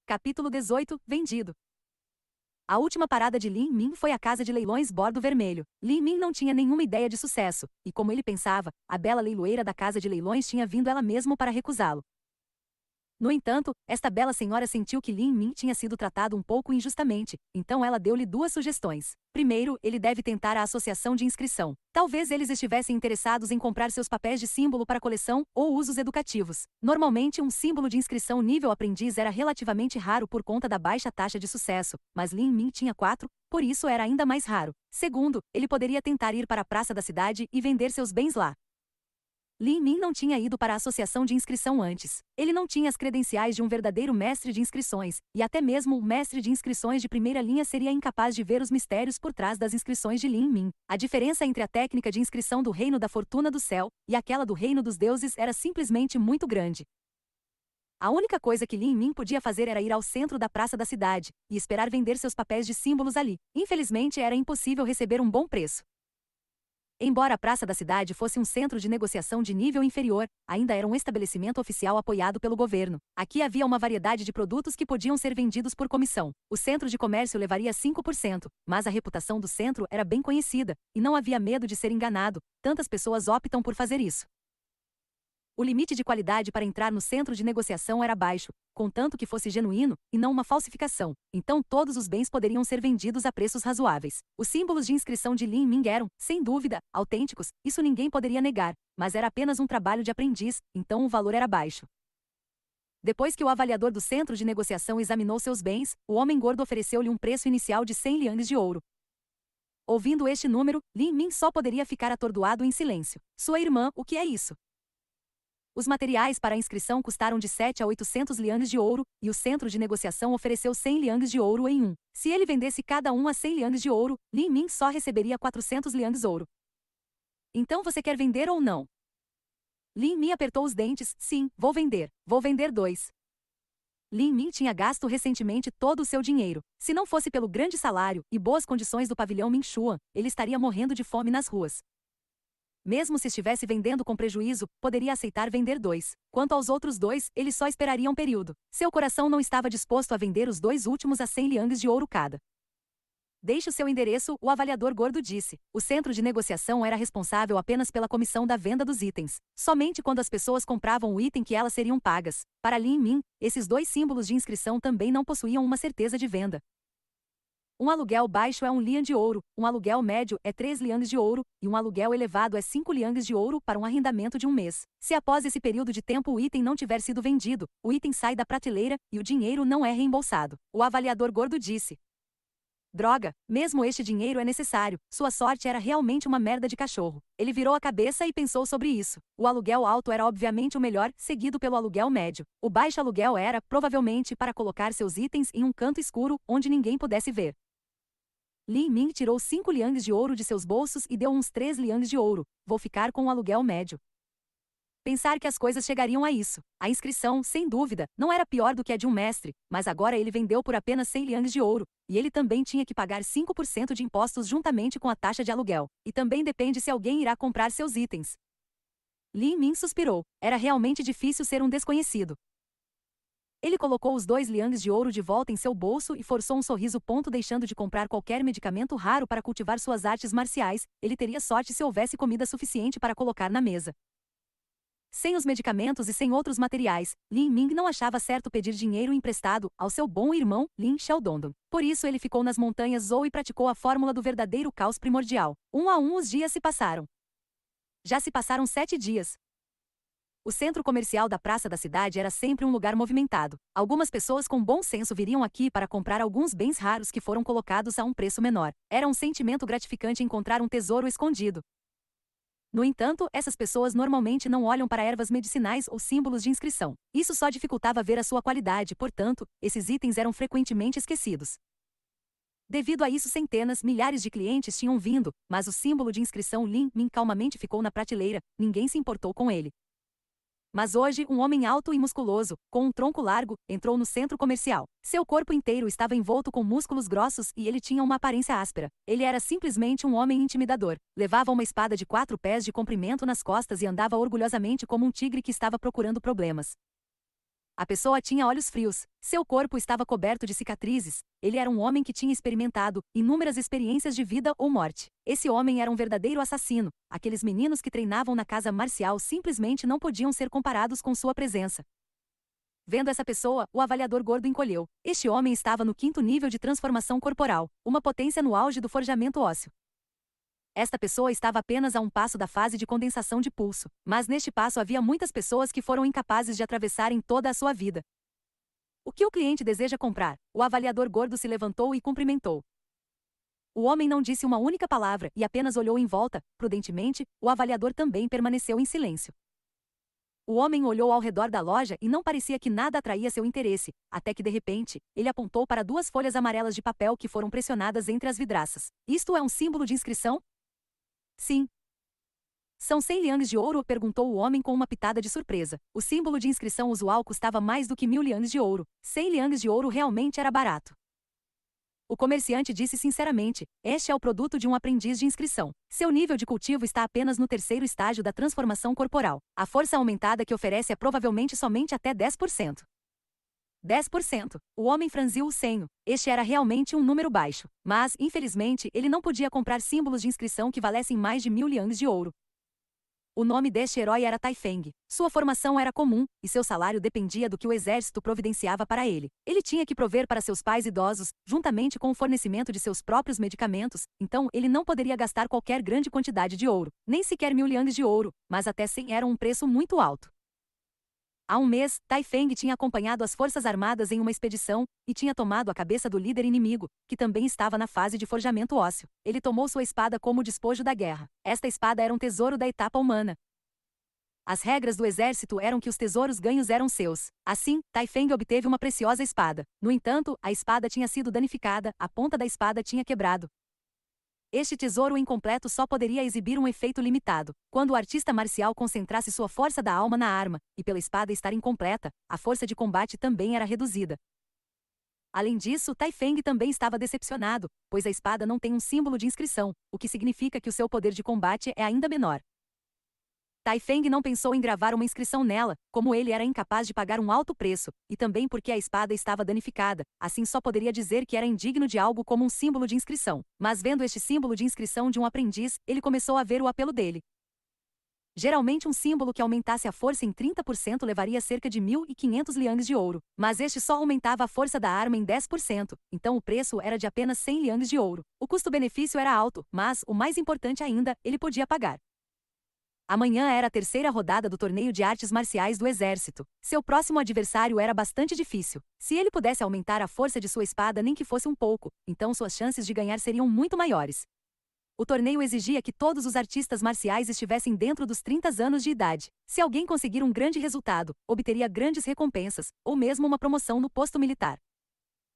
Capítulo 18, Vendido. A última parada de Lin Min foi a casa de leilões Bordo Vermelho. Lin Min não tinha nenhuma ideia de sucesso, e como ele pensava, a bela leiloeira da casa de leilões tinha vindo ela mesma para recusá-lo. No entanto, esta bela senhora sentiu que Lin Min tinha sido tratado um pouco injustamente, então ela deu-lhe duas sugestões. Primeiro, ele deve tentar a associação de inscrição. Talvez eles estivessem interessados em comprar seus papéis de símbolo para coleção ou usos educativos. Normalmente, um símbolo de inscrição nível aprendiz era relativamente raro por conta da baixa taxa de sucesso, mas Lin Min tinha 4, por isso era ainda mais raro. Segundo, ele poderia tentar ir para a praça da cidade e vender seus bens lá. Lin Min não tinha ido para a associação de inscrição antes. Ele não tinha as credenciais de um verdadeiro mestre de inscrições, e até mesmo o mestre de inscrições de primeira linha seria incapaz de ver os mistérios por trás das inscrições de Lin Min. A diferença entre a técnica de inscrição do Reino da Fortuna do Céu e aquela do Reino dos Deuses era simplesmente muito grande. A única coisa que Lin Min podia fazer era ir ao centro da praça da cidade e esperar vender seus papéis de símbolos ali. Infelizmente, era impossível receber um bom preço. Embora a praça da cidade fosse um centro de negociação de nível inferior, ainda era um estabelecimento oficial apoiado pelo governo. Aqui havia uma variedade de produtos que podiam ser vendidos por comissão. O centro de comércio levaria 5%, mas a reputação do centro era bem conhecida, e não havia medo de ser enganado, tantas pessoas optam por fazer isso. O limite de qualidade para entrar no centro de negociação era baixo, contanto que fosse genuíno, e não uma falsificação, então todos os bens poderiam ser vendidos a preços razoáveis. Os símbolos de inscrição de Lin Min eram, sem dúvida, autênticos, isso ninguém poderia negar, mas era apenas um trabalho de aprendiz, então o valor era baixo. Depois que o avaliador do centro de negociação examinou seus bens, o homem gordo ofereceu-lhe um preço inicial de 100 liangues de ouro. Ouvindo este número, Lin Min só poderia ficar atordoado em silêncio. Sua irmã, o que é isso? Os materiais para a inscrição custaram de 7 a 800 liangues de ouro, e o centro de negociação ofereceu 100 liangues de ouro em um. Se ele vendesse cada um a 100 liangues de ouro, Lin Min só receberia 400 liangues de ouro. Então você quer vender ou não? Lin Min apertou os dentes. Sim, vou vender. Vou vender 2. Lin Min tinha gasto recentemente todo o seu dinheiro. Se não fosse pelo grande salário e boas condições do pavilhão Minchuan, ele estaria morrendo de fome nas ruas. Mesmo se estivesse vendendo com prejuízo, poderia aceitar vender 2. Quanto aos outros 2, ele só esperaria um período. Seu coração não estava disposto a vender os 2 últimos a 100 liangues de ouro cada. Deixe o seu endereço, o avaliador gordo disse. O centro de negociação era responsável apenas pela comissão da venda dos itens. Somente quando as pessoas compravam o item que elas seriam pagas. Para Lin Min, esses 2 símbolos de inscrição também não possuíam uma certeza de venda. Um aluguel baixo é 1 lian de ouro, um aluguel médio é 3 liangues de ouro, e um aluguel elevado é 5 liangues de ouro para um arrendamento de um mês. Se após esse período de tempo o item não tiver sido vendido, o item sai da prateleira e o dinheiro não é reembolsado. O avaliador gordo disse. Droga, mesmo este dinheiro é necessário, sua sorte era realmente uma merda de cachorro. Ele virou a cabeça e pensou sobre isso. O aluguel alto era obviamente o melhor, seguido pelo aluguel médio. O baixo aluguel era, provavelmente, para colocar seus itens em um canto escuro, onde ninguém pudesse ver. Lin Min tirou 5 liangues de ouro de seus bolsos e deu uns 3 liangues de ouro. Vou ficar com o aluguel médio. Pensar que as coisas chegariam a isso. A inscrição, sem dúvida, não era pior do que a de um mestre, mas agora ele vendeu por apenas 100 liangues de ouro, e ele também tinha que pagar 5% de impostos juntamente com a taxa de aluguel. E também depende se alguém irá comprar seus itens. Lin Min suspirou. Era realmente difícil ser um desconhecido. Ele colocou os 2 liangues de ouro de volta em seu bolso e forçou um sorriso. Deixando de comprar qualquer medicamento raro para cultivar suas artes marciais, ele teria sorte se houvesse comida suficiente para colocar na mesa. Sem os medicamentos e sem outros materiais, Lin Min não achava certo pedir dinheiro emprestado ao seu bom irmão, Lin Xiaodong. Por isso ele ficou nas montanhas Zhou e praticou a fórmula do verdadeiro caos primordial. Um a um os dias se passaram. Já se passaram 7 dias. O centro comercial da praça da cidade era sempre um lugar movimentado. Algumas pessoas com bom senso viriam aqui para comprar alguns bens raros que foram colocados a um preço menor. Era um sentimento gratificante encontrar um tesouro escondido. No entanto, essas pessoas normalmente não olham para ervas medicinais ou símbolos de inscrição. Isso só dificultava ver a sua qualidade, portanto, esses itens eram frequentemente esquecidos. Devido a isso, centenas, milhares de clientes tinham vindo, mas o símbolo de inscrição Lin Min calmamente ficou na prateleira, ninguém se importou com ele. Mas hoje, um homem alto e musculoso, com um tronco largo, entrou no centro comercial. Seu corpo inteiro estava envolto com músculos grossos e ele tinha uma aparência áspera. Ele era simplesmente um homem intimidador. Levava uma espada de 4 pés de comprimento nas costas e andava orgulhosamente como um tigre que estava procurando problemas. A pessoa tinha olhos frios. Seu corpo estava coberto de cicatrizes. Ele era um homem que tinha experimentado inúmeras experiências de vida ou morte. Esse homem era um verdadeiro assassino. Aqueles meninos que treinavam na casa marcial simplesmente não podiam ser comparados com sua presença. Vendo essa pessoa, o avaliador gordo encolheu. Este homem estava no 5º nível de transformação corporal, uma potência no auge do forjamento ósseo. Esta pessoa estava apenas a um passo da fase de condensação de pulso, mas neste passo havia muitas pessoas que foram incapazes de atravessarem toda a sua vida. O que o cliente deseja comprar? O avaliador gordo se levantou e cumprimentou. O homem não disse uma única palavra e apenas olhou em volta. Prudentemente, o avaliador também permaneceu em silêncio. O homem olhou ao redor da loja e não parecia que nada atraía seu interesse, até que de repente, ele apontou para 2 folhas amarelas de papel que foram pressionadas entre as vidraças. Isto é um símbolo de inscrição? Sim. São 100 liangs de ouro? Perguntou o homem com uma pitada de surpresa. O símbolo de inscrição usual custava mais do que 1000 liangs de ouro. 100 liangs de ouro realmente era barato. O comerciante disse sinceramente: este é o produto de um aprendiz de inscrição. Seu nível de cultivo está apenas no 3º estágio da transformação corporal. A força aumentada que oferece é provavelmente somente até 10%. 10%. O homem franziu o senho. Este era realmente um número baixo. Mas, infelizmente, ele não podia comprar símbolos de inscrição que valessem mais de 1000 liangs de ouro. O nome deste herói era Tai Feng. Sua formação era comum, e seu salário dependia do que o exército providenciava para ele. Ele tinha que prover para seus pais idosos, juntamente com o fornecimento de seus próprios medicamentos, então ele não poderia gastar qualquer grande quantidade de ouro, nem sequer 1000 liangs de ouro, mas até 100 era um preço muito alto. Há um mês, Tai Feng tinha acompanhado as forças armadas em uma expedição e tinha tomado a cabeça do líder inimigo, que também estava na fase de forjamento ósseo. Ele tomou sua espada como despojo da guerra. Esta espada era um tesouro da etapa humana. As regras do exército eram que os tesouros ganhos eram seus. Assim, Tai Feng obteve uma preciosa espada. No entanto, a espada tinha sido danificada, a ponta da espada tinha quebrado. Este tesouro incompleto só poderia exibir um efeito limitado, quando o artista marcial concentrasse sua força da alma na arma, e pela espada estar incompleta, a força de combate também era reduzida. Além disso, Tai Feng também estava decepcionado, pois a espada não tem um símbolo de inscrição, o que significa que o seu poder de combate é ainda menor. Tai Feng não pensou em gravar uma inscrição nela, como ele era incapaz de pagar um alto preço, e também porque a espada estava danificada, assim só poderia dizer que era indigno de algo como um símbolo de inscrição. Mas vendo este símbolo de inscrição de um aprendiz, ele começou a ver o apelo dele. Geralmente um símbolo que aumentasse a força em 30% levaria cerca de 1500 liangs de ouro, mas este só aumentava a força da arma em 10%, então o preço era de apenas 100 liangs de ouro. O custo-benefício era alto, mas, o mais importante ainda, ele podia pagar. Amanhã era a 3ª rodada do torneio de artes marciais do exército. Seu próximo adversário era bastante difícil. Se ele pudesse aumentar a força de sua espada nem que fosse um pouco, então suas chances de ganhar seriam muito maiores. O torneio exigia que todos os artistas marciais estivessem dentro dos 30 anos de idade. Se alguém conseguir um grande resultado, obteria grandes recompensas, ou mesmo uma promoção no posto militar.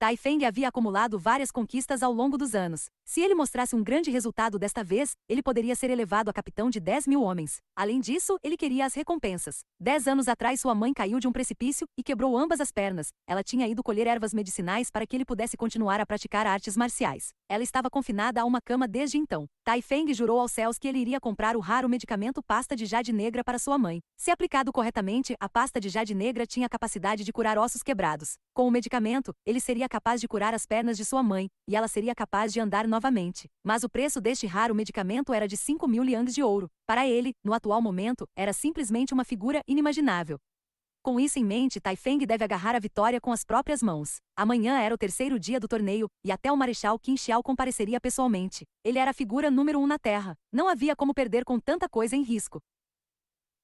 Tai Feng havia acumulado várias conquistas ao longo dos anos. Se ele mostrasse um grande resultado desta vez, ele poderia ser elevado a capitão de 10.000 homens. Além disso, ele queria as recompensas. 10 anos atrás sua mãe caiu de um precipício e quebrou ambas as pernas. Ela tinha ido colher ervas medicinais para que ele pudesse continuar a praticar artes marciais. Ela estava confinada a uma cama desde então. Tai Feng jurou aos céus que ele iria comprar o raro medicamento pasta de jade negra para sua mãe. Se aplicado corretamente, a pasta de jade negra tinha a capacidade de curar ossos quebrados. Com o medicamento, ele seria capaz de curar as pernas de sua mãe, e ela seria capaz de andar novamente. Mas o preço deste raro medicamento era de 5.000 liangs de ouro. Para ele, no atual momento, era simplesmente uma figura inimaginável. Com isso em mente, Tai Feng deve agarrar a vitória com as próprias mãos. Amanhã era o 3º dia do torneio, e até o Marechal Qin Xiao compareceria pessoalmente. Ele era a figura número 1 na Terra. Não havia como perder com tanta coisa em risco.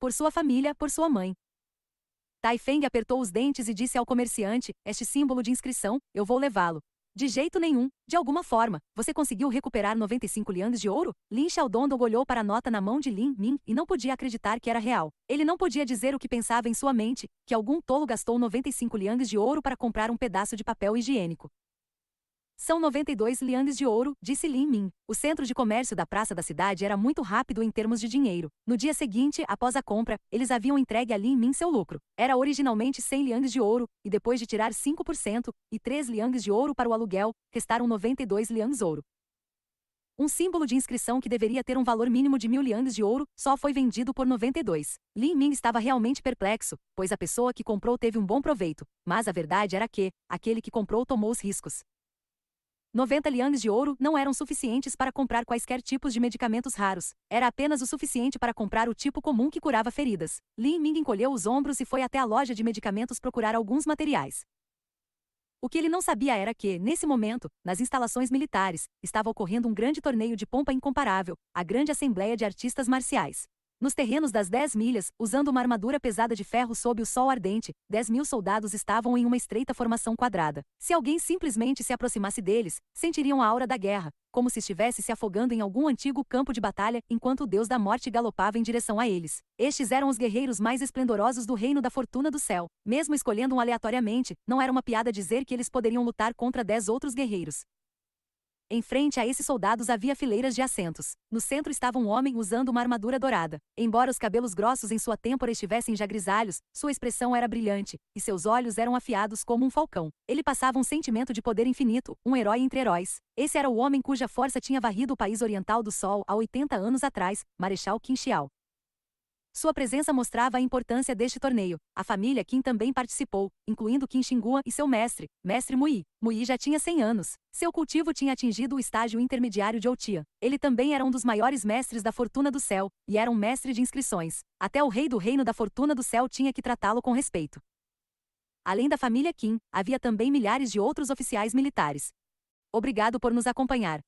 Por sua família, por sua mãe. Tai Feng apertou os dentes e disse ao comerciante: este símbolo de inscrição, eu vou levá-lo. De jeito nenhum. De alguma forma, você conseguiu recuperar 95 liangs de ouro? Lin Xiaodong olhou para a nota na mão de Lin Ming e não podia acreditar que era real. Ele não podia dizer o que pensava em sua mente, que algum tolo gastou 95 liangs de ouro para comprar um pedaço de papel higiênico. São 92 liangs de ouro, disse Lin Ming. O centro de comércio da praça da cidade era muito rápido em termos de dinheiro. No dia seguinte, após a compra, eles haviam entregue a Lin Ming seu lucro. Era originalmente 100 liangs de ouro, e depois de tirar 5% e 3 liangs de ouro para o aluguel, restaram 92 liangs de ouro. Um símbolo de inscrição que deveria ter um valor mínimo de 1000 liangs de ouro, só foi vendido por 92. Lin Ming estava realmente perplexo, pois a pessoa que comprou teve um bom proveito, mas a verdade era que, aquele que comprou tomou os riscos. 90 liangs de ouro não eram suficientes para comprar quaisquer tipos de medicamentos raros. Era apenas o suficiente para comprar o tipo comum que curava feridas. Lin Ming encolheu os ombros e foi até a loja de medicamentos procurar alguns materiais. O que ele não sabia era que, nesse momento, nas instalações militares, estava ocorrendo um grande torneio de pompa incomparável, a Grande Assembleia de Artistas Marciais. Nos terrenos das 10 milhas, usando uma armadura pesada de ferro sob o sol ardente, 10.000 soldados estavam em uma estreita formação quadrada. Se alguém simplesmente se aproximasse deles, sentiriam a aura da guerra, como se estivesse se afogando em algum antigo campo de batalha enquanto o deus da morte galopava em direção a eles. Estes eram os guerreiros mais esplendorosos do reino da fortuna do céu. Mesmo escolhendo-um aleatoriamente, não era uma piada dizer que eles poderiam lutar contra 10 outros guerreiros. Em frente a esses soldados havia fileiras de assentos. No centro estava um homem usando uma armadura dourada. Embora os cabelos grossos em sua têmpora estivessem já grisalhos, sua expressão era brilhante, e seus olhos eram afiados como um falcão. Ele passava um sentimento de poder infinito, um herói entre heróis. Esse era o homem cuja força tinha varrido o país oriental do sol há 80 anos atrás, Marechal Qin Xiao. Sua presença mostrava a importância deste torneio. A família Qin também participou, incluindo Qin Shinguan e seu mestre, Mestre Mui. Mui já tinha 100 anos. Seu cultivo tinha atingido o estágio intermediário de Outia. Ele também era um dos maiores mestres da Fortuna do Céu, e era um mestre de inscrições. Até o rei do Reino da Fortuna do Céu tinha que tratá-lo com respeito. Além da família Qin, havia também milhares de outros oficiais militares. Obrigado por nos acompanhar.